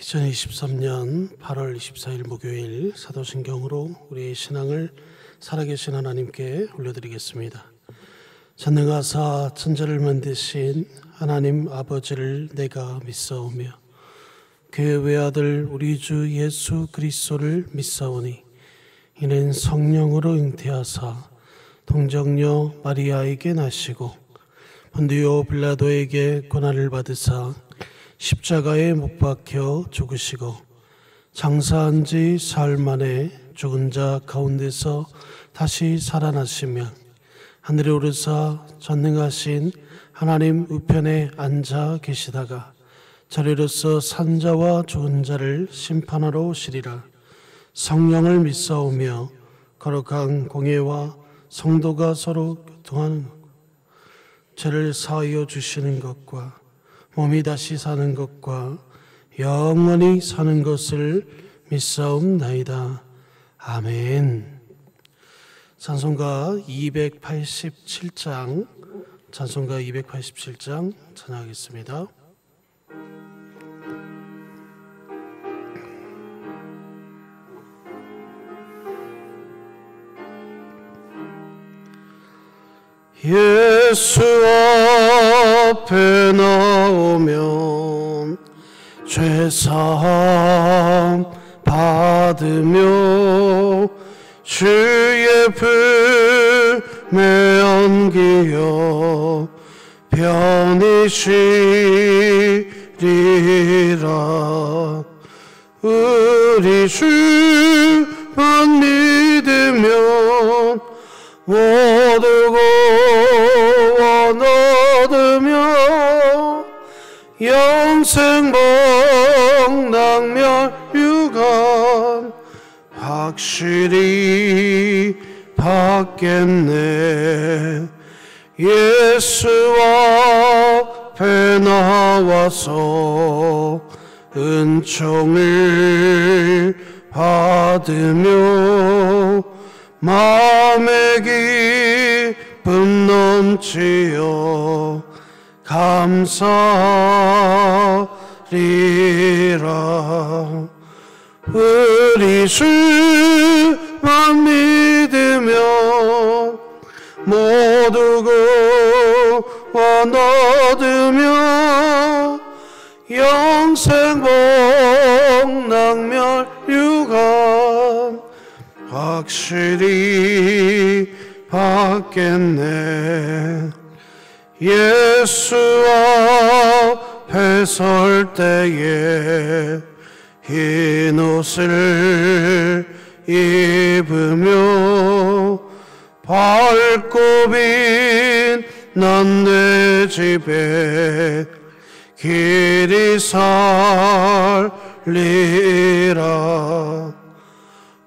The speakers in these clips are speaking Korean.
2023년 8월 24일 목요일 사도신경으로 우리의 신앙을 살아계신 하나님께 올려드리겠습니다. 전능하사 천지를 만드신 하나님 아버지를 내가 믿사오며 그의 외아들 우리 주 예수 그리스도를 믿사오니 이는 성령으로 잉태하사 동정녀 마리아에게 나시고 본디오 빌라도에게 고난을 받으사 십자가에 못 박혀 죽으시고 장사한 지 사흘 만에 죽은 자 가운데서 다시 살아나시며 하늘에 오르사 전능하신 하나님 우편에 앉아 계시다가 저리로서 산 자와 죽은 자를 심판하러 오시리라. 성령을 믿사오며 거룩한 공예와 성도가 서로 교통하는 것, 죄를 사하여 주시는 것과 몸이 다시 사는 것과 영원히 사는 것을 믿사옵나이다. 아멘. 찬송가 287장 찬양하겠습니다. 예수 앞에 나오면 죄사함 받으며 주의 품에 안기어 편히 쉬리라. 우리 주만 믿으면 모두 구원 얻으며 영생 복락멸 유감 확실히 받겠네. 예수 앞에 나와서 은총을 받으며 마음의 기쁨 넘치어 감사리라. 우리 주만 믿으면 모두 구원 얻으며 영생 복락멸 유감 확실히 받겠네. 예수 앞에 설 때에 흰 옷을 입으며 밝고 빛난 내 집에 길이 살리라.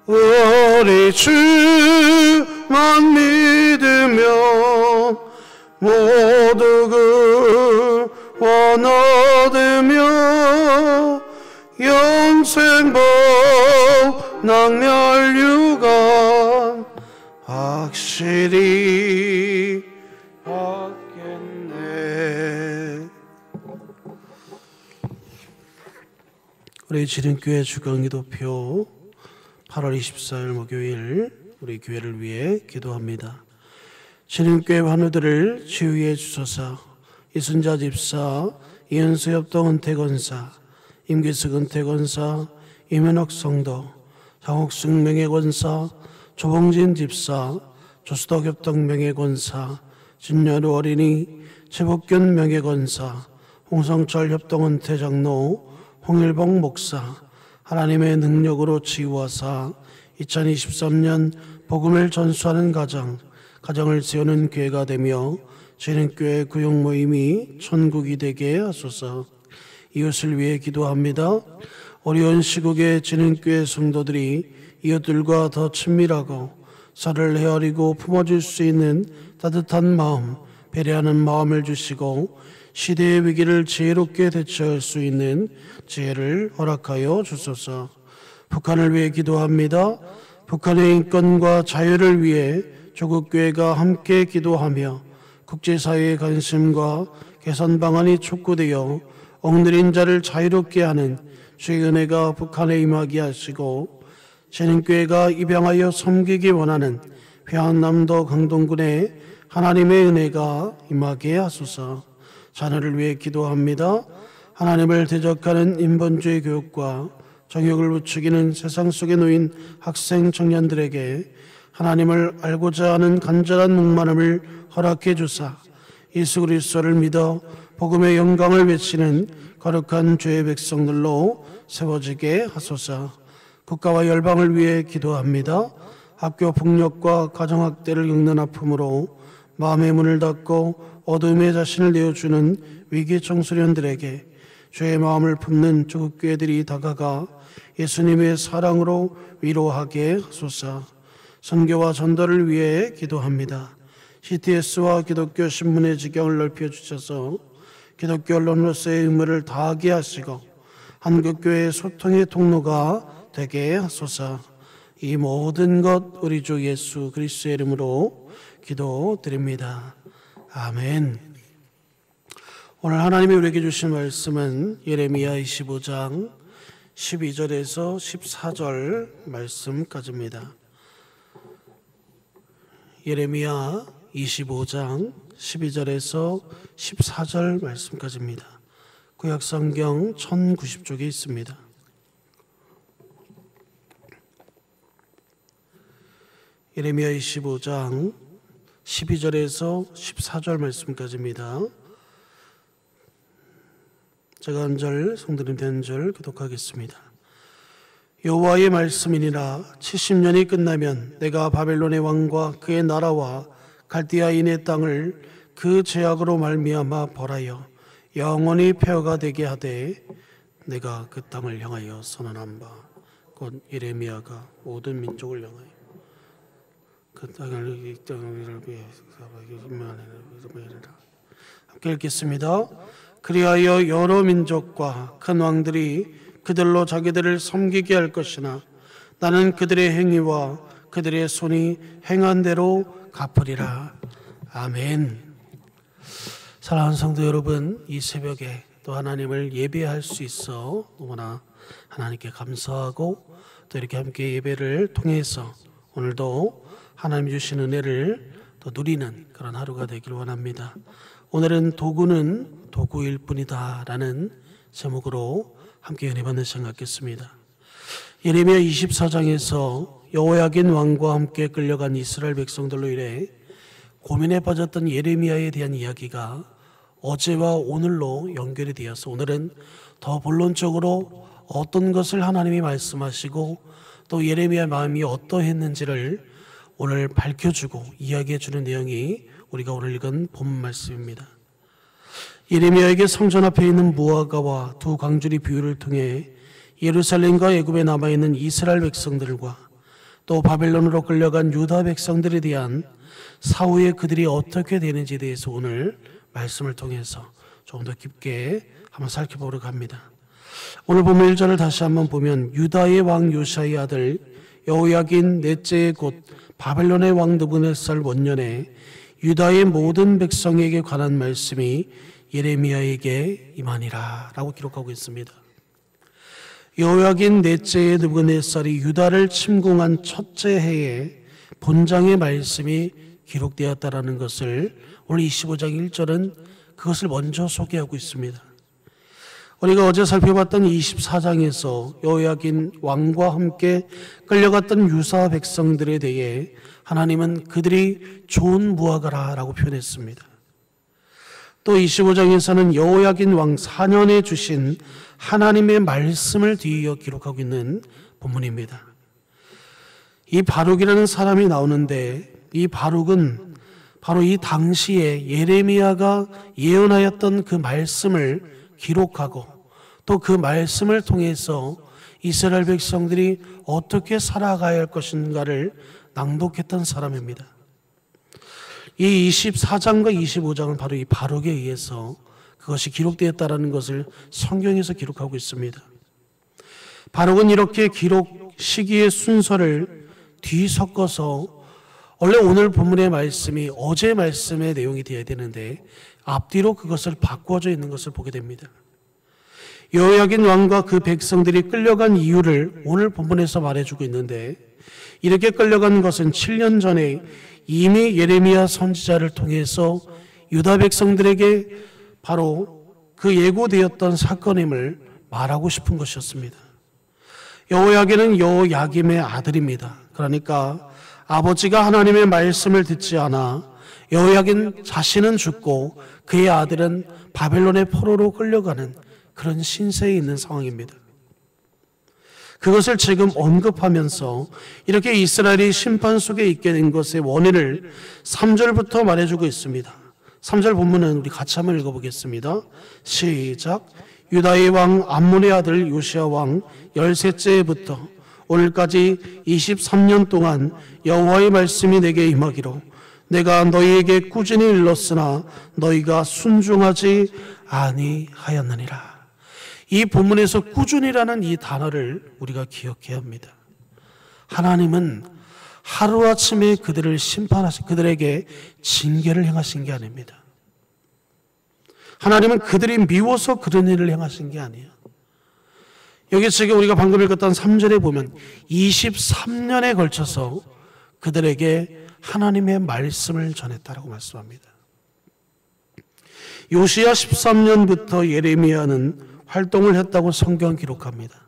우리 주만 믿으면 모두 구원 얻으며 영생 복락멸 유감 확실히 받겠네. 우리 지름교회 주간기도표 8월 24일 목요일 우리 교회를 위해 기도합니다. 지름교회 환우들을 치유해 주소서. 이순자 집사, 이현수 협동 은퇴권사, 임기숙 은퇴권사, 이면옥 성도, 장옥숙 명예권사, 조봉진 집사, 조수덕 협동 명예권사, 진여루 어린이, 최복균 명예권사, 홍성철 협동 은퇴장로, 홍일봉 목사, 하나님의 능력으로 치유하사 2023년 복음을 전수하는 가정을 세우는 교회가 되며 지름교회 구역 모임이 천국이 되게 하소서. 이웃을 위해 기도합니다. 어려운 시국에 지름교회 성도들이 이웃들과 더 친밀하고 서로를 헤아리고 품어줄 수 있는 따뜻한 마음, 배려하는 마음을 주시고 시대의 위기를 지혜롭게 대처할 수 있는 지혜를 허락하여 주소서. 북한을 위해 기도합니다. 북한의 인권과 자유를 위해 조국교회가 함께 기도하며 국제사회의 관심과 개선 방안이 촉구되어 억누린 자를 자유롭게 하는 주의 은혜가 북한에 임하게 하시고 신흥교회가 입양하여 섬기기 원하는 평안남도 강동군에 하나님의 은혜가 임하게 하소서. 자녀를 위해 기도합니다. 하나님을 대적하는 인본주의 교육과 정욕을 부추기는 세상 속에 놓인 학생 청년들에게 하나님을 알고자 하는 간절한 목마름을 허락해 주사 예수 그리스도를 믿어 복음의 영광을 외치는 거룩한 주의 백성들로 세워지게 하소서. 국가와 열방을 위해 기도합니다. 학교 폭력과 가정학대를 겪는 아픔으로 마음의 문을 닫고 어둠에 자신을 내어주는 위기 청소년들에게 주의 마음을 품는 조국교회들이 다가가 예수님의 사랑으로 위로하게 하소서. 선교와 전도를 위해 기도합니다. CTS와 기독교 신문의 지경을 넓혀주셔서 기독교 언론으로서의 의무를 다하게 하시고 한국교회의 소통의 통로가 되게 하소서. 이 모든 것 우리 주 예수 그리스도의 이름으로 기도드립니다. 아멘. 오늘 하나님이 우리에게 주신 말씀은 예레미야 25장 12절에서 14절 말씀까지입니다. 예레미야 25장 12절에서 14절 말씀까지입니다. 구약성경 1090쪽에 있습니다. 예레미야 25장 12절에서 14절 말씀까지입니다. 제가 한 절, 성도님 된 절 교독하겠습니다. 여호와의 말씀이니라. 70년이 끝나면 내가 바벨론의 왕과 그의 나라와 갈대아인의 땅을 그 죄악으로 말미암아 벌하여 영원히 폐허가 되게 하되 내가 그 땅을 향하여 선언한 바 곧 예레미야가 모든 민족을 향하여 그 땅을 위해 함께 읽겠습니다. 그리하여 여러 민족과 큰 왕들이 그들로 자기들을 섬기게 할 것이나 나는 그들의 행위와 그들의 손이 행한 대로 갚으리라. 아멘. 사랑하는 성도 여러분, 이 새벽에 또 하나님을 예배할 수 있어 너무나 하나님께 감사하고 또 이렇게 함께 예배를 통해서 오늘도 하나님 주신 은혜를 또 누리는 그런 하루가 되길 원합니다. 오늘은 도구는 도구일 뿐이다 라는 제목으로 함께 은혜 받는 시간 갖겠습니다. 예레미야 24장에서 여호야긴 왕과 함께 끌려간 이스라엘 백성들로 인해 고민에 빠졌던 예레미야에 대한 이야기가 어제와 오늘로 연결이 되어서 오늘은 더 본론적으로 어떤 것을 하나님이 말씀하시고 또 예레미야의 마음이 어떠했는지를 오늘 밝혀주고 이야기해주는 내용이 우리가 오늘 읽은 본문 말씀입니다. 예레미야에게 성전 앞에 있는 무화과와 두 광주리 비유를 통해 예루살렘과 애굽에 남아있는 이스라엘 백성들과 또 바벨론으로 끌려간 유다 백성들에 대한 사후에 그들이 어떻게 되는지에 대해서 오늘 말씀을 통해서 조금 더 깊게 한번 살펴보려고 합니다. 오늘 본문 1절을 다시 한번 보면 유다의 왕 요시아의 아들 여호야긴 넷째의 곧 바벨론의 왕 느부갓네살 원년에 유다의 모든 백성에게 관한 말씀이 예레미야에게 임하니라 라고 기록하고 있습니다. 여호야긴 넷째의 느부갓네살이 유다를 침공한 첫째 해에 본장의 말씀이 기록되었다라는 것을 오늘 25장 1절은 그것을 먼저 소개하고 있습니다. 우리가 어제 살펴봤던 24장에서 여호야긴 왕과 함께 끌려갔던 유사 백성들에 대해 하나님은 그들이 좋은 무화과라고 표현했습니다. 또 25장에서는 여호야긴 왕 4년에 주신 하나님의 말씀을 뒤이어 기록하고 있는 본문입니다. 이 바룩이라는 사람이 나오는데 이 바룩은 바로 이 당시에 예레미야가 예언하였던 그 말씀을 기록하고 또 그 말씀을 통해서 이스라엘 백성들이 어떻게 살아가야 할 것인가를 낭독했던 사람입니다. 이 24장과 25장은 바로 이 바룩에 의해서 그것이 기록되었다는 것을 성경에서 기록하고 있습니다. 바룩은 이렇게 기록 시기의 순서를 뒤섞어서 원래 오늘 본문의 말씀이 어제 말씀의 내용이 되어야 되는데 앞뒤로 그것을 바꿔져 있는 것을 보게 됩니다. 여호야긴 왕과 그 백성들이 끌려간 이유를 오늘 본문에서 말해주고 있는데, 이렇게 끌려간 것은 7년 전에 이미 예레미야 선지자를 통해서 유다 백성들에게 바로 그 예고되었던 사건임을 말하고 싶은 것이었습니다. 여호야긴은 여호야김의 아들입니다. 그러니까 아버지가 하나님의 말씀을 듣지 않아 여호야긴 자신은 죽고 그의 아들은 바벨론의 포로로 끌려가는 그런 신세에 있는 상황입니다. 그것을 지금 언급하면서 이렇게 이스라엘이 심판 속에 있게 된 것의 원인을 3절부터 말해주고 있습니다. 3절 본문은 우리 같이 한번 읽어보겠습니다. 시작. 유다의 왕 암몬의 아들 요시야 왕 13세부터 오늘까지 23년 동안 여호와의 말씀이 내게 임하기로 내가 너희에게 꾸준히 일렀으나 너희가 순종하지 아니하였느니라. 이 본문에서 꾸준히라는 이 단어를 우리가 기억해야 합니다. 하나님은 하루아침에 그들을 심판하신, 그들에게 징계를 행하신 게 아닙니다. 하나님은 그들이 미워서 그런 일을 행하신 게 아니에요. 여기 지금 우리가 방금 읽었던 3절에 보면 23년에 걸쳐서 그들에게 하나님의 말씀을 전했다라고 말씀합니다. 요시야 13년부터 예레미야는 활동을 했다고 성경 기록합니다.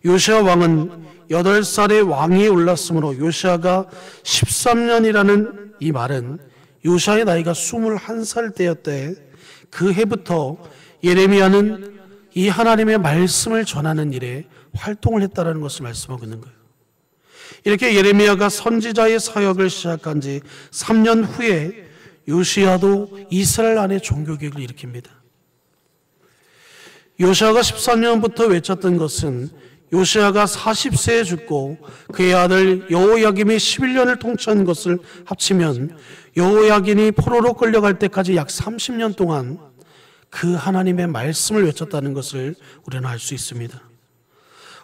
요시야 왕은 8살의 왕이 올랐으므로 요시야가 13년이라는 이 말은 요시야의 나이가 21살 때였대. 그 해부터 예레미야는 이 하나님의 말씀을 전하는 일에 활동을 했다는 것을 말씀하고 있는 거예요. 이렇게 예레미야가 선지자의 사역을 시작한 지 3년 후에 요시야도 이스라엘 안에 종교개혁을 일으킵니다. 요시야가 13년부터 외쳤던 것은 요시야가 40세에 죽고 그의 아들 여호야김이 11년을 통치한 것을 합치면 여호야김이 포로로 끌려갈 때까지 약 30년 동안 그 하나님의 말씀을 외쳤다는 것을 우리는 알 수 있습니다.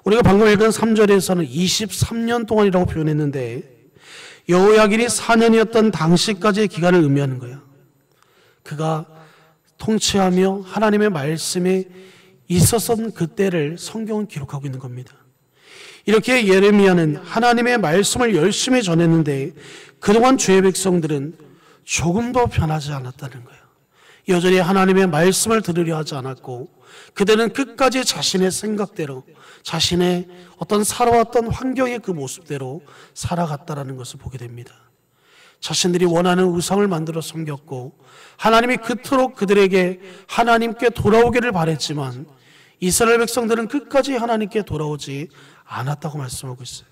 우리가 방금 읽은 3절에서는 23년 동안이라고 표현했는데 여호야김이 4년이었던 당시까지의 기간을 의미하는 거예요. 그가 통치하며 하나님의 말씀에 있었던 그때를 성경은 기록하고 있는 겁니다. 이렇게 예레미야는 하나님의 말씀을 열심히 전했는데 그동안 주의 백성들은 조금도 변하지 않았다는 거예요. 여전히 하나님의 말씀을 들으려 하지 않았고 그들은 끝까지 자신의 생각대로 자신의 어떤 살아왔던 환경의 그 모습대로 살아갔다는 것을 보게 됩니다. 자신들이 원하는 우상을 만들어 섬겼고 하나님이 그토록 그들에게 하나님께 돌아오기를 바랬지만 이스라엘 백성들은 끝까지 하나님께 돌아오지 않았다고 말씀하고 있어요.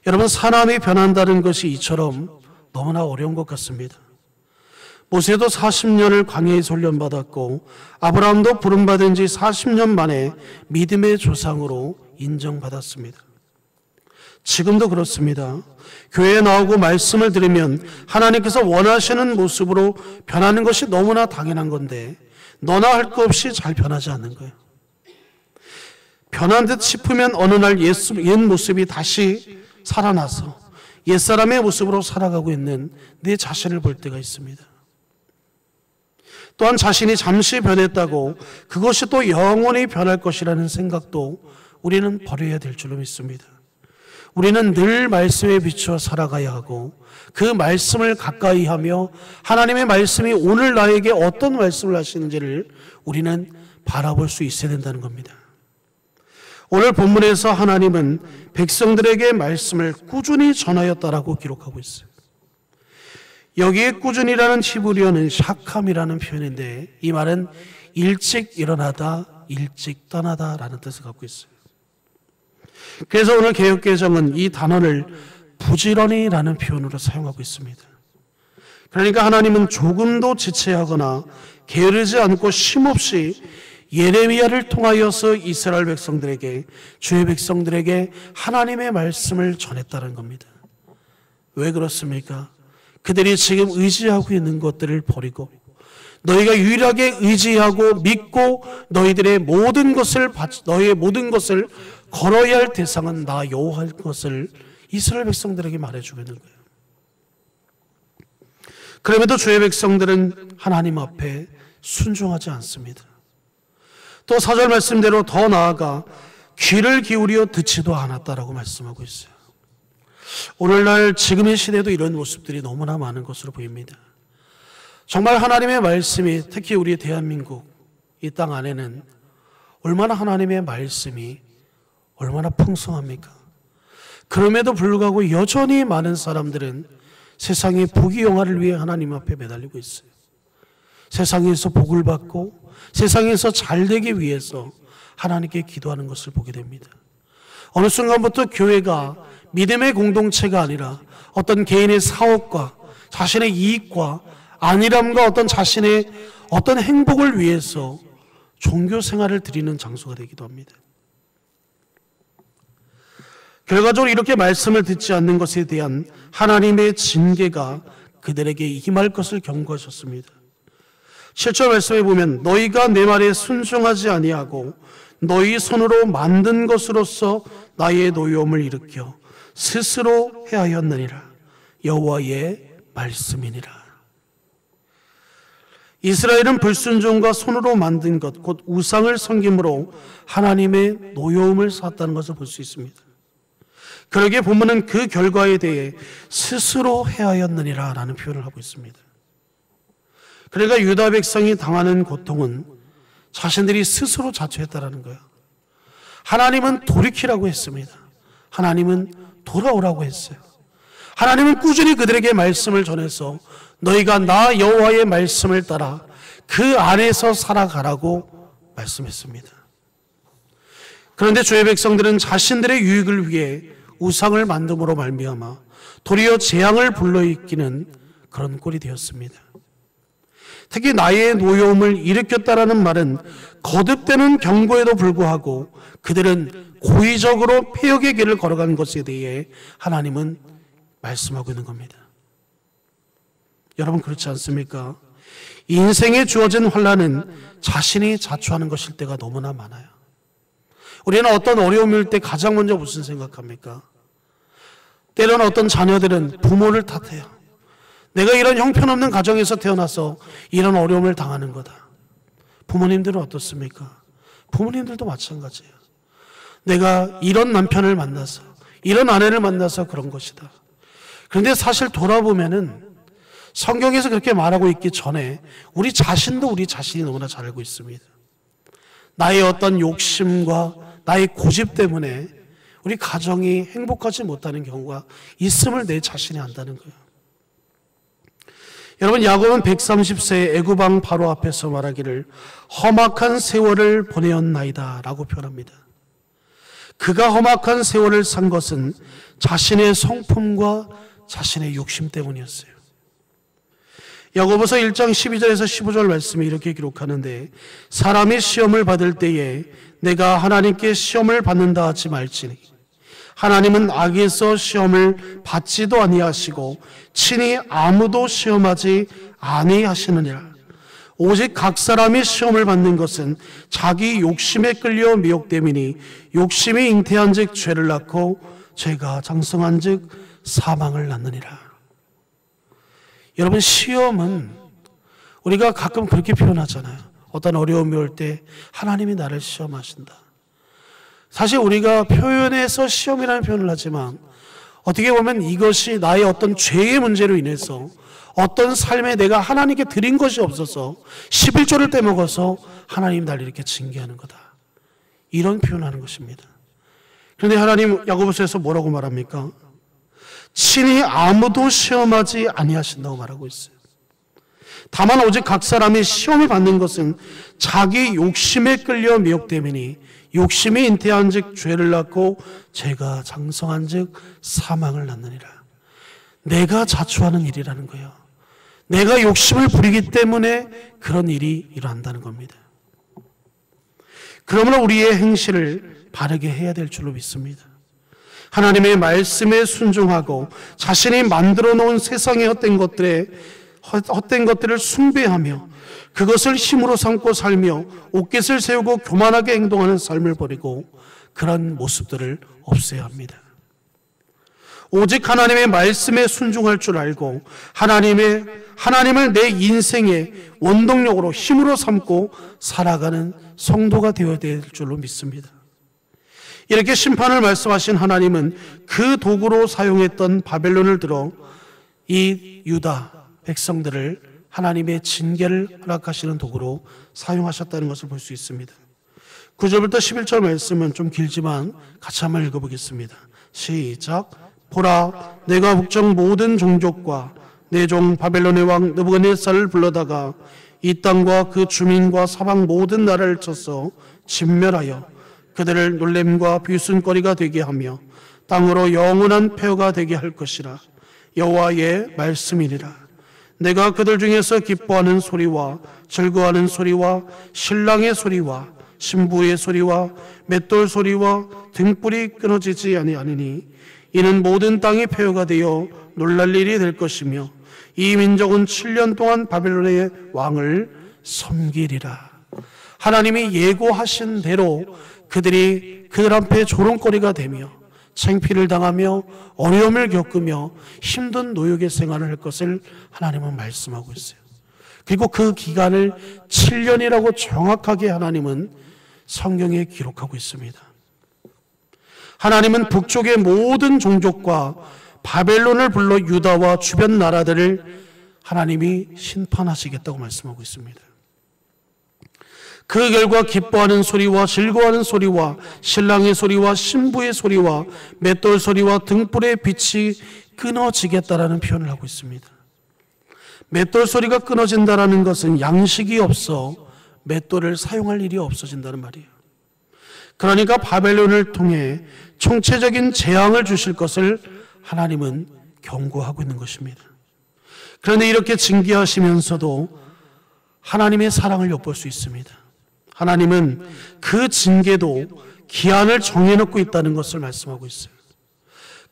여러분, 사람이 변한다는 것이 이처럼 너무나 어려운 것 같습니다. 모세도 40년을 광야에서 훈련받았고 아브라함도 부름받은 지 40년 만에 믿음의 조상으로 인정받았습니다. 지금도 그렇습니다. 교회에 나오고 말씀을 들으면 하나님께서 원하시는 모습으로 변하는 것이 너무나 당연한 건데 너나 할 것 없이 잘 변하지 않는 거예요. 변한 듯 싶으면 어느 날 옛 모습이 다시 살아나서 옛사람의 모습으로 살아가고 있는 내 자신을 볼 때가 있습니다. 또한 자신이 잠시 변했다고 그것이 또 영원히 변할 것이라는 생각도 우리는 버려야 될 줄로 믿습니다. 우리는 늘 말씀에 비추어 살아가야 하고 그 말씀을 가까이 하며 하나님의 말씀이 오늘 나에게 어떤 말씀을 하시는지를 우리는 바라볼 수 있어야 된다는 겁니다. 오늘 본문에서 하나님은 백성들에게 말씀을 꾸준히 전하였다라고 기록하고 있어요. 여기에 꾸준히라는 히브리어는 샤캄이라는 표현인데 이 말은 일찍 일어나다, 일찍 떠나다라는 뜻을 갖고 있어요. 그래서 오늘 개역개정은 이 단어를 부지런히라는 표현으로 사용하고 있습니다. 그러니까 하나님은 조금도 지체하거나 게으르지 않고 쉼없이 예레미야를 통하여서 이스라엘 백성들에게, 주의 백성들에게 하나님의 말씀을 전했다는 겁니다. 왜 그렇습니까? 그들이 지금 의지하고 있는 것들을 버리고 너희가 유일하게 의지하고 믿고 너희의 모든 것을 걸어야 할 대상은 나 여호와일 것을 이스라엘 백성들에게 말해주고 있는 거예요. 그럼에도 주의 백성들은 하나님 앞에 순종하지 않습니다. 또 4절 말씀대로 더 나아가 귀를 기울여 듣지도 않았다라고 말씀하고 있어요. 오늘날 지금의 시대도 이런 모습들이 너무나 많은 것으로 보입니다. 정말 하나님의 말씀이, 특히 우리 대한민국 이 땅 안에는 얼마나 하나님의 말씀이 얼마나 풍성합니까? 그럼에도 불구하고 여전히 많은 사람들은 세상의 복이 영화를 위해 하나님 앞에 매달리고 있어요. 세상에서 복을 받고 세상에서 잘되기 위해서 하나님께 기도하는 것을 보게 됩니다. 어느 순간부터 교회가 믿음의 공동체가 아니라 어떤 개인의 사업과 자신의 이익과 안일함과 어떤 자신의 어떤 행복을 위해서 종교 생활을 드리는 장소가 되기도 합니다. 결과적으로 이렇게 말씀을 듣지 않는 것에 대한 하나님의 징계가 그들에게 임할 것을 경고하셨습니다. 7절 말씀에 보면 너희가 내 말에 순종하지 아니하고 너희 손으로 만든 것으로서 나의 노여움을 일으켜 스스로 해하였느니라. 여호와의 말씀이니라. 이스라엘은 불순종과 손으로 만든 것, 곧 우상을 섬김으로 하나님의 노여움을 샀다는 것을 볼 수 있습니다. 그러기에 본문은 그 결과에 대해 스스로 해하였느니라 라는 표현을 하고 있습니다. 그러니까 유다 백성이 당하는 고통은 자신들이 스스로 자초했다라는 거예요. 하나님은 돌이키라고 했습니다. 하나님은 돌아오라고 했어요. 하나님은 꾸준히 그들에게 말씀을 전해서 너희가 나 여호와의 말씀을 따라 그 안에서 살아가라고 말씀했습니다. 그런데 주의 백성들은 자신들의 유익을 위해 우상을 만듦으로 말미암아 도리어 재앙을 불러일으키는 그런 꼴이 되었습니다. 특히 나의 노여움을 일으켰다라는 말은 거듭되는 경고에도 불구하고 그들은 고의적으로 폐역의 길을 걸어간 것에 대해 하나님은 말씀하고 있는 겁니다. 여러분 그렇지 않습니까? 인생에 주어진 환난은 자신이 자초하는 것일 때가 너무나 많아요. 우리는 어떤 어려움일 때 가장 먼저 무슨 생각합니까? 때로는 어떤 자녀들은 부모를 탓해요. 내가 이런 형편없는 가정에서 태어나서 이런 어려움을 당하는 거다. 부모님들은 어떻습니까? 부모님들도 마찬가지예요. 내가 이런 남편을 만나서 이런 아내를 만나서 그런 것이다. 그런데 사실 돌아보면은 성경에서 그렇게 말하고 있기 전에 우리 자신도 우리 자신이 너무나 잘 알고 있습니다. 나의 어떤 욕심과 나의 고집 때문에 우리 가정이 행복하지 못하는 경우가 있음을 내 자신이 안다는 거예요. 여러분 야곱은 130세의 애굽왕 바로 앞에서 말하기를 험악한 세월을 보내었나이다 라고 표현합니다. 그가 험악한 세월을 산 것은 자신의 성품과 자신의 욕심 때문이었어요. 야고보서 1장 12절에서 15절 말씀이 이렇게 기록하는데 사람이 시험을 받을 때에 내가 하나님께 시험을 받는다 하지 말지니 하나님은 악에서 시험을 받지도 아니하시고 친히 아무도 시험하지 아니하시느니라. 오직 각 사람이 시험을 받는 것은 자기 욕심에 끌려 미혹됨이니 욕심이 잉태한 즉 죄를 낳고 죄가 장성한 즉 사망을 낳느니라. 여러분 시험은 우리가 가끔 그렇게 표현하잖아요. 어떤 어려움이 올 때 하나님이 나를 시험하신다. 사실 우리가 표현해서 시험이라는 표현을 하지만 어떻게 보면 이것이 나의 어떤 죄의 문제로 인해서 어떤 삶에 내가 하나님께 드린 것이 없어서 11조를 떼먹어서 하나님 날 이렇게 징계하는 거다. 이런 표현하는 것입니다. 그런데 하나님 야고보서에서 뭐라고 말합니까? 친히 아무도 시험하지 아니하신다고 말하고 있어요. 다만 오직 각 사람이 시험을 받는 것은 자기 욕심에 끌려 미혹됨이니 욕심이 잉태한 즉 죄를 낳고 죄가 장성한 즉 사망을 낳느니라. 내가 자초하는 일이라는 거예요. 내가 욕심을 부리기 때문에 그런 일이 일어난다는 겁니다. 그러므로 우리의 행실을 바르게 해야 될 줄로 믿습니다. 하나님의 말씀에 순종하고 자신이 만들어 놓은 세상의 헛된 것들을 숭배하며 그것을 힘으로 삼고 살며 옷깃을 세우고 교만하게 행동하는 삶을 버리고 그런 모습들을 없애야 합니다. 오직 하나님의 말씀에 순종할 줄 알고 하나님을 내 인생의 원동력으로 힘으로 삼고 살아가는 성도가 되어야 될 줄로 믿습니다. 이렇게 심판을 말씀하신 하나님은 그 도구로 사용했던 바벨론을 들어 이 유다 백성들을 하나님의 징계를 허락하시는 도구로 사용하셨다는 것을 볼 수 있습니다. 9절부터 11절 말씀은 좀 길지만 같이 한번 읽어보겠습니다. 시작. 보라, 내가 북쪽 모든 종족과 내 종 바벨론의 왕 느부갓네살을 불러다가 이 땅과 그 주민과 사방 모든 나라를 쳐서 진멸하여 그들을 놀램과 비웃음거리가 되게 하며 땅으로 영원한 폐허가 되게 할 것이라. 여호와의 말씀이니라. 내가 그들 중에서 기뻐하는 소리와 즐거워하는 소리와 신랑의 소리와 신부의 소리와 맷돌 소리와 등불이 끊어지지 아니하니니 이는 모든 땅이 폐허가 되어 놀랄 일이 될 것이며 이 민족은 7년 동안 바벨론의 왕을 섬기리라. 하나님이 예고하신 대로 그들이 그들 앞에 조롱거리가 되며 창피를 당하며 어려움을 겪으며 힘든 노역의 생활을 할 것을 하나님은 말씀하고 있어요. 그리고 그 기간을 7년이라고 정확하게 하나님은 성경에 기록하고 있습니다. 하나님은 북쪽의 모든 종족과 바벨론을 불러 유다와 주변 나라들을 하나님이 심판하시겠다고 말씀하고 있습니다. 그 결과 기뻐하는 소리와 즐거워하는 소리와 신랑의 소리와 신부의 소리와 맷돌 소리와 등불의 빛이 끊어지겠다라는 표현을 하고 있습니다. 맷돌 소리가 끊어진다는 것은 양식이 없어 맷돌을 사용할 일이 없어진다는 말이에요. 그러니까 바벨론을 통해 총체적인 재앙을 주실 것을 하나님은 경고하고 있는 것입니다. 그런데 이렇게 징계하시면서도 하나님의 사랑을 엿볼 수 있습니다. 하나님은 그 징계도 기한을 정해놓고 있다는 것을 말씀하고 있어요.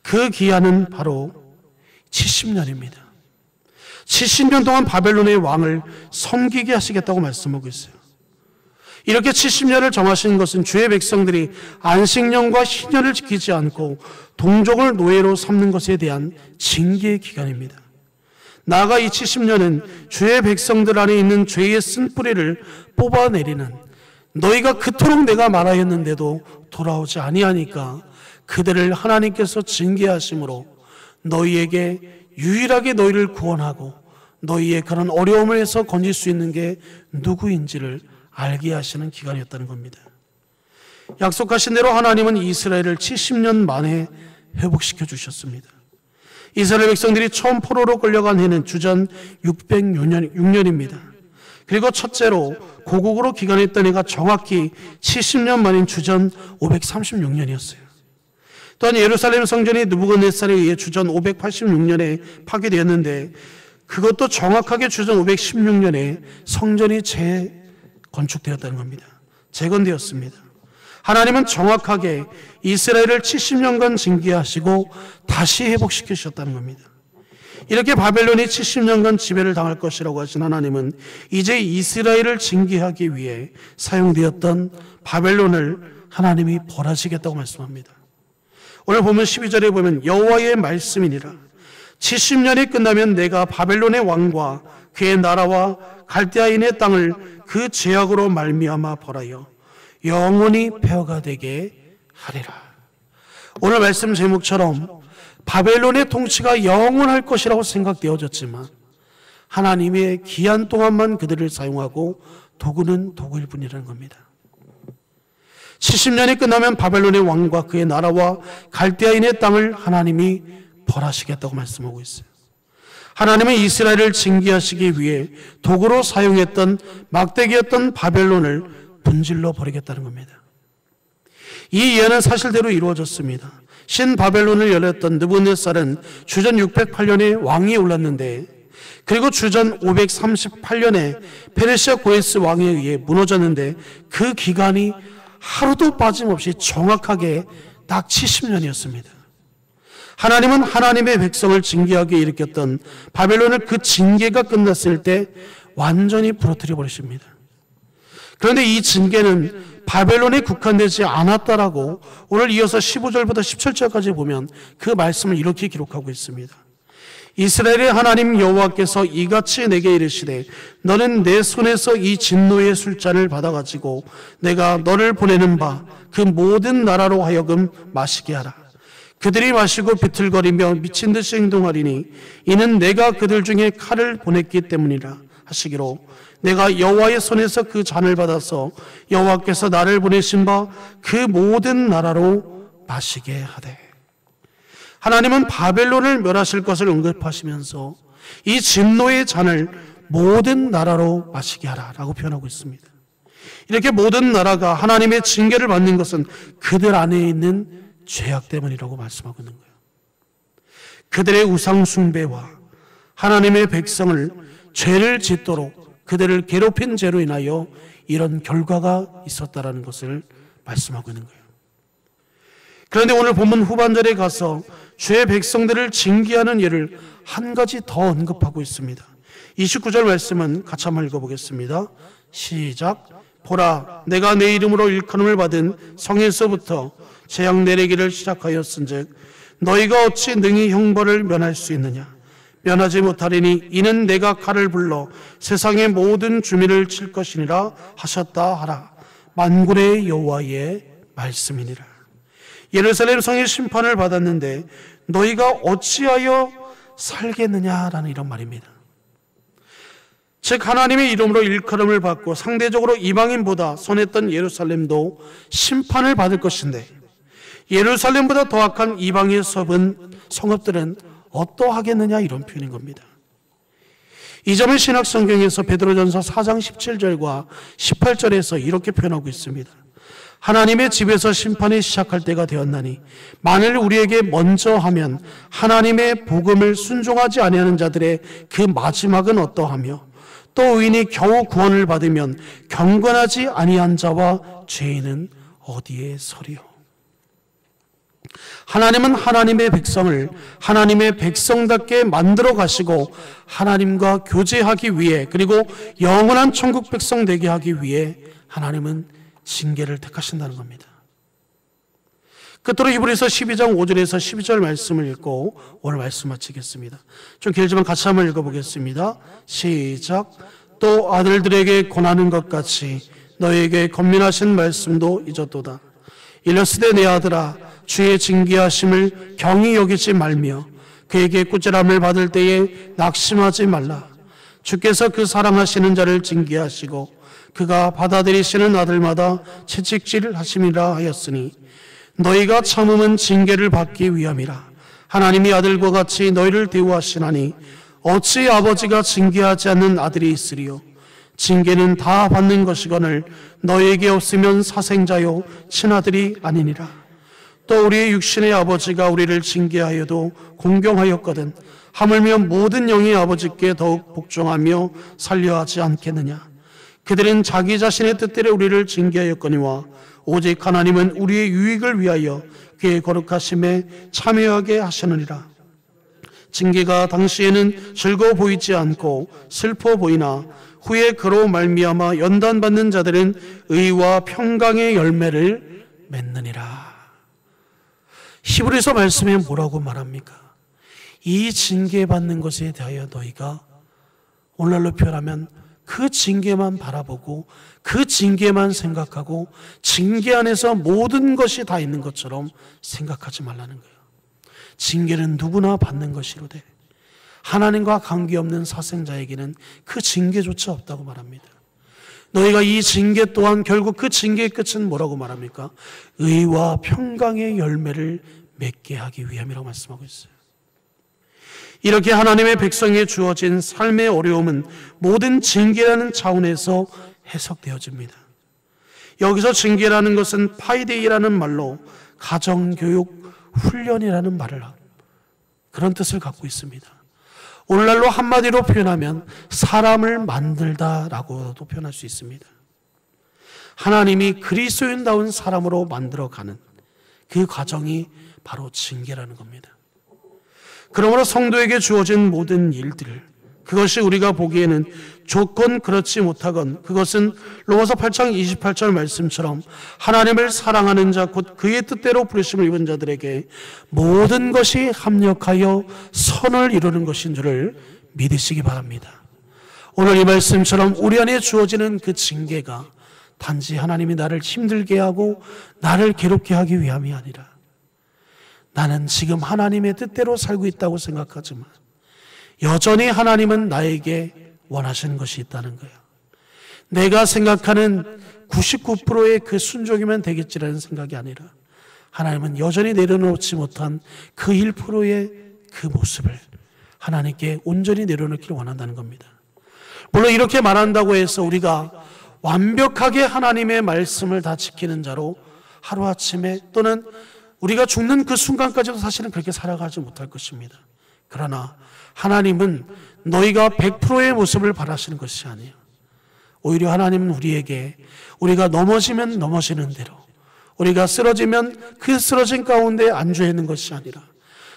그 기한은 바로 70년입니다. 70년 동안 바벨론의 왕을 섬기게 하시겠다고 말씀하고 있어요. 이렇게 70년을 정하신 것은 주의 백성들이 안식년과 희년을 지키지 않고 동족을 노예로 삼는 것에 대한 징계의 기간입니다. 나아가 이 70년은 주의 백성들 안에 있는 죄의 쓴뿌리를 뽑아내리는, 너희가 그토록 내가 말하였는데도 돌아오지 아니하니까 그들을 하나님께서 징계하심으로 너희에게 유일하게 너희를 구원하고 너희의 그런 어려움에서 건질 수 있는 게 누구인지를 알게 하시는 기간이었다는 겁니다. 약속하신 대로 하나님은 이스라엘을 70년 만에 회복시켜 주셨습니다. 이스라엘 백성들이 처음 포로로 끌려간 해는 주전 606년입니다. 그리고 첫째로 고국으로 기간했던 해가 정확히 70년 만인 주전 536년이었어요. 또한 예루살렘 성전이 느부갓네살에 의해 주전 586년에 파괴되었는데 그것도 정확하게 주전 516년에 성전이 재건축되었다는 겁니다. 재건되었습니다. 하나님은 정확하게 이스라엘을 70년간 징계하시고 다시 회복시키셨다는 겁니다. 이렇게 바벨론이 70년간 지배를 당할 것이라고 하신 하나님은 이제 이스라엘을 징계하기 위해 사용되었던 바벨론을 하나님이 벌하시겠다고 말씀합니다. 오늘 보면 12절에 보면 여호와의 말씀이니라. 70년이 끝나면 내가 바벨론의 왕과 그의 나라와 갈대아인의 땅을 그 죄악으로 말미암아 벌하여 영원히 폐허가 되게 하리라. 오늘 말씀 제목처럼 바벨론의 통치가 영원할 것이라고 생각되어졌지만 하나님의 기한 동안만 그들을 사용하고 도구는 도구일 뿐이라는 겁니다. 70년이 끝나면 바벨론의 왕과 그의 나라와 갈대아인의 땅을 하나님이 벌하시겠다고 말씀하고 있어요. 하나님은 이스라엘을 징계하시기 위해 도구로 사용했던 막대기였던 바벨론을 분질러 버리겠다는 겁니다. 이 예언은 사실대로 이루어졌습니다. 신 바벨론을 열렸던 느부갓네살은 주전 608년에 왕위에 올랐는데 그리고 주전 538년에 페르시아 고레스 왕에 의해 무너졌는데 그 기간이 하루도 빠짐없이 정확하게 딱 70년이었습니다. 하나님은 하나님의 백성을 징계하게 일으켰던 바벨론을 그 징계가 끝났을 때 완전히 부러뜨려 버리십니다. 그런데 이 징계는 바벨론에 국한되지 않았다라고 오늘 이어서 15절부터 17절까지 보면 그 말씀을 이렇게 기록하고 있습니다. 이스라엘의 하나님 여호와께서 이같이 내게 이르시되 너는 내 손에서 이 진노의 술잔을 받아가지고 내가 너를 보내는 바 그 모든 나라로 하여금 마시게 하라. 그들이 마시고 비틀거리며 미친 듯이 행동하리니 이는 내가 그들 중에 칼을 보냈기 때문이라 하시기로 내가 여호와의 손에서 그 잔을 받아서 여호와께서 나를 보내신 바 그 모든 나라로 마시게 하되. 하나님은 바벨론을 멸하실 것을 언급하시면서 이 진노의 잔을 모든 나라로 마시게 하라라고 표현하고 있습니다. 이렇게 모든 나라가 하나님의 징계를 받는 것은 그들 안에 있는 죄악 때문이라고 말씀하고 있는 거예요. 그들의 우상 숭배와 하나님의 백성을 죄를 짓도록 그들을 괴롭힌 죄로 인하여 이런 결과가 있었다라는 것을 말씀하고 있는 거예요. 그런데 오늘 본문 후반절에 가서 주의 백성들을 징계하는 예를 한 가지 더 언급하고 있습니다. 29절 말씀은 같이 한번 읽어보겠습니다. 시작. 보라, 내가 내 이름으로 일컬음을 받은 성에서부터 재앙 내리기를 시작하였은즉 너희가 어찌 능히 형벌을 면할 수 있느냐? 면하지 못하리니 이는 내가 칼을 불러 세상의 모든 주민을 칠 것이니라 하셨다 하라. 만군의 여호와의 말씀이니라. 예루살렘 성이 심판을 받았는데 너희가 어찌하여 살겠느냐라는 이런 말입니다. 즉 하나님의 이름으로 일컬음을 받고 상대적으로 이방인보다 선했던 예루살렘도 심판을 받을 것인데 예루살렘보다 더 악한 이방의 성읍들은 어떠하겠느냐 이런 표현인 겁니다. 이 점을 신학성경에서 베드로전서 4장 17절과 18절에서 이렇게 표현하고 있습니다. 하나님의 집에서 심판이 시작할 때가 되었나니 만일 우리에게 먼저 하면 하나님의 복음을 순종하지 아니하는 자들의 그 마지막은 어떠하며 또 의인이 겨우 구원을 받으면 경건하지 아니한 자와 죄인은 어디에 서리요. 하나님은 하나님의 백성을 하나님의 백성답게 만들어 가시고 하나님과 교제하기 위해 그리고 영원한 천국 백성 되게 하기 위해 하나님은 징계를 택하신다는 겁니다. 끝으로 히브리서 12장 5절에서 12절 말씀을 읽고 오늘 말씀 마치겠습니다. 좀 길지만 같이 한번 읽어보겠습니다. 시작. 또 아들들에게 권하는 것 같이 너에게 권면하신 말씀도 잊었도다. 일러스되 내 아들아 주의 징계하심을 경히 여기지 말며 그에게 꾸지람을 받을 때에 낙심하지 말라. 주께서 그 사랑하시는 자를 징계하시고 그가 받아들이시는 아들마다 채찍질 하심이라 하였으니 너희가 참음은 징계를 받기 위함이라. 하나님이 아들과 같이 너희를 대우하시나니 어찌 아버지가 징계하지 않는 아들이 있으리요. 징계는 다 받는 것이거늘 너희에게 없으면 사생자요 친아들이 아니니라. 또 우리의 육신의 아버지가 우리를 징계하여도 공경하였거든 하물며 모든 영의 아버지께 더욱 복종하며 살려하지 않겠느냐. 그들은 자기 자신의 뜻대로 우리를 징계하였거니와 오직 하나님은 우리의 유익을 위하여 그의 거룩하심에 참여하게 하시느니라. 징계가 당시에는 즐거워 보이지 않고 슬퍼 보이나 후에 그로 말미암아 연단받는 자들은 의와 평강의 열매를 맺느니라. 히브리서 말씀에 뭐라고 말합니까? 이 징계받는 것에 대하여 너희가 오늘날로 표현하면 그 징계만 바라보고 그 징계만 생각하고 징계 안에서 모든 것이 다 있는 것처럼 생각하지 말라는 거예요. 징계는 누구나 받는 것이로되 하나님과 관계없는 사생자에게는 그 징계조차 없다고 말합니다. 너희가 이 징계 또한 결국 그 징계의 끝은 뭐라고 말합니까? 의와 평강의 열매를 맺게 하기 위함이라고 말씀하고 있어요. 이렇게 하나님의 백성에 주어진 삶의 어려움은 모든 징계라는 차원에서 해석되어집니다. 여기서 징계라는 것은 파이데이라는 말로 가정교육 훈련이라는 말을 그런 뜻을 갖고 있습니다. 오늘날로 한마디로 표현하면 사람을 만들다라고도 표현할 수 있습니다. 하나님이 그리스도인다운 사람으로 만들어가는 그 과정이 바로 징계라는 겁니다. 그러므로 성도에게 주어진 모든 일들, 그것이 우리가 보기에는 조건 그렇지 못하건 그것은 로마서 8장 28절 말씀처럼 하나님을 사랑하는 자 곧 그의 뜻대로 부르심을 입은 자들에게 모든 것이 합력하여 선을 이루는 것인 줄을 믿으시기 바랍니다. 오늘 이 말씀처럼 우리 안에 주어지는 그 징계가 단지 하나님이 나를 힘들게 하고 나를 괴롭게 하기 위함이 아니라 나는 지금 하나님의 뜻대로 살고 있다고 생각하지만 여전히 하나님은 나에게 원하시는 것이 있다는 거예요. 내가 생각하는 99%의 그 순종이면 되겠지라는 생각이 아니라 하나님은 여전히 내려놓지 못한 그 1%의 그 모습을 하나님께 온전히 내려놓기를 원한다는 겁니다. 물론 이렇게 말한다고 해서 우리가 완벽하게 하나님의 말씀을 다 지키는 자로 하루아침에 또는 우리가 죽는 그 순간까지도 사실은 그렇게 살아가지 못할 것입니다. 그러나 하나님은 너희가 100%의 모습을 바라시는 것이 아니에요. 오히려 하나님은 우리에게 우리가 넘어지면 넘어지는 대로, 우리가 쓰러지면 그 쓰러진 가운데 안주해 있는 것이 아니라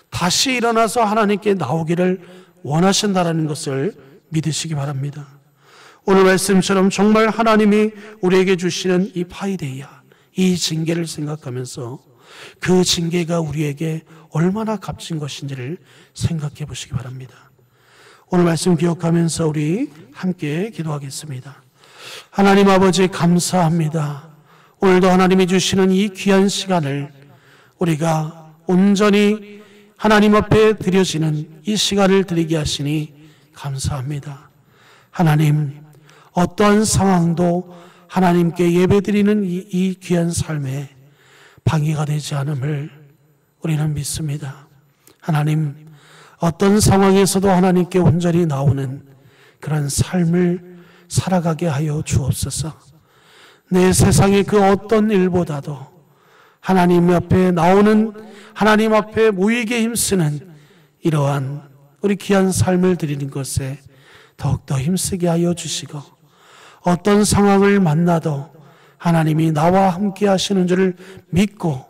다시 일어나서 하나님께 나오기를 원하신다는 것을 믿으시기 바랍니다. 오늘 말씀처럼 정말 하나님이 우리에게 주시는 이 파이데이아, 이 징계를 생각하면서 그 징계가 우리에게 얼마나 값진 것인지를 생각해 보시기 바랍니다. 오늘 말씀 기억하면서 우리 함께 기도하겠습니다. 하나님 아버지 감사합니다. 오늘도 하나님이 주시는 이 귀한 시간을 우리가 온전히 하나님 앞에 드려지는 이 시간을 드리게 하시니 감사합니다. 하나님, 어떠한 상황도 하나님께 예배드리는 이 귀한 삶에 방해가 되지 않음을 우리는 믿습니다. 하나님, 어떤 상황에서도 하나님께 온전히 나오는 그런 삶을 살아가게 하여 주옵소서. 내 세상의 그 어떤 일보다도 하나님 앞에 나오는, 하나님 앞에 모이게 힘쓰는 이러한 우리 귀한 삶을 드리는 것에 더욱더 힘쓰게 하여 주시고, 어떤 상황을 만나도 하나님이 나와 함께 하시는 줄을 믿고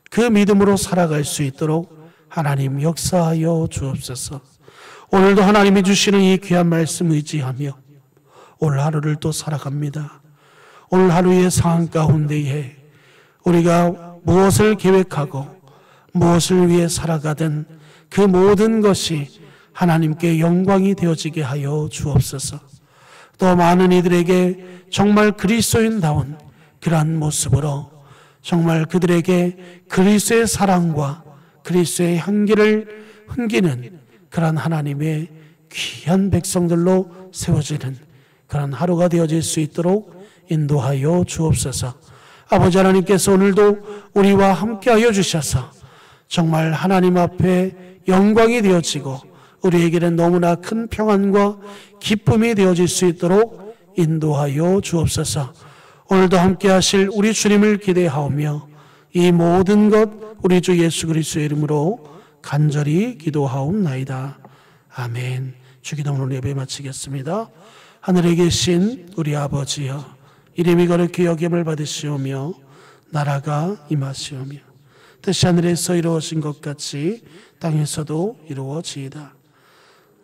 그 믿음으로 살아갈 수 있도록 하나님 역사하여 주옵소서. 오늘도 하나님이 주시는 이 귀한 말씀 의지하며 오늘 하루를 또 살아갑니다. 오늘 하루의 상황 가운데에 우리가 무엇을 계획하고 무엇을 위해 살아가든 그 모든 것이 하나님께 영광이 되어지게 하여 주옵소서. 또 많은 이들에게 정말 그리스도인다운 그러한 모습으로 정말 그들에게 그리스도의 사랑과 그리스도의 향기를 흥기는 그러한 하나님의 귀한 백성들로 세워지는 그런 하루가 되어질 수 있도록 인도하여 주옵소서. 아버지 하나님께서 오늘도 우리와 함께하여 주셔서 정말 하나님 앞에 영광이 되어지고 우리에게는 너무나 큰 평안과 기쁨이 되어질 수 있도록 인도하여 주옵소서. 오늘도 함께 하실 우리 주님을 기대하오며 이 모든 것 우리 주 예수 그리스도의 이름으로 간절히 기도하옵나이다. 아멘. 주기도문을 예배 마치겠습니다. 하늘에 계신 우리 아버지여, 이름이 거룩히 여김을 받으시오며 나라가 임하시오며 뜻이 하늘에서 이루어진 것 같이 땅에서도 이루어지이다.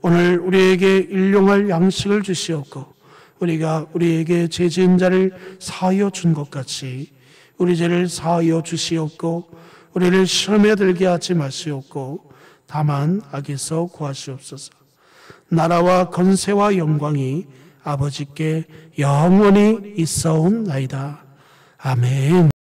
오늘 우리에게 일용할 양식을 주시옵고 우리가 우리에게 죄 지은 자를 사하여 준 것 같이 우리 죄를 사하여 주시옵고 우리를 시험에 들게 하지 마시옵고 다만 악에서 구하시옵소서. 나라와 권세와 영광이 아버지께 영원히 있사옵나이다. 아멘.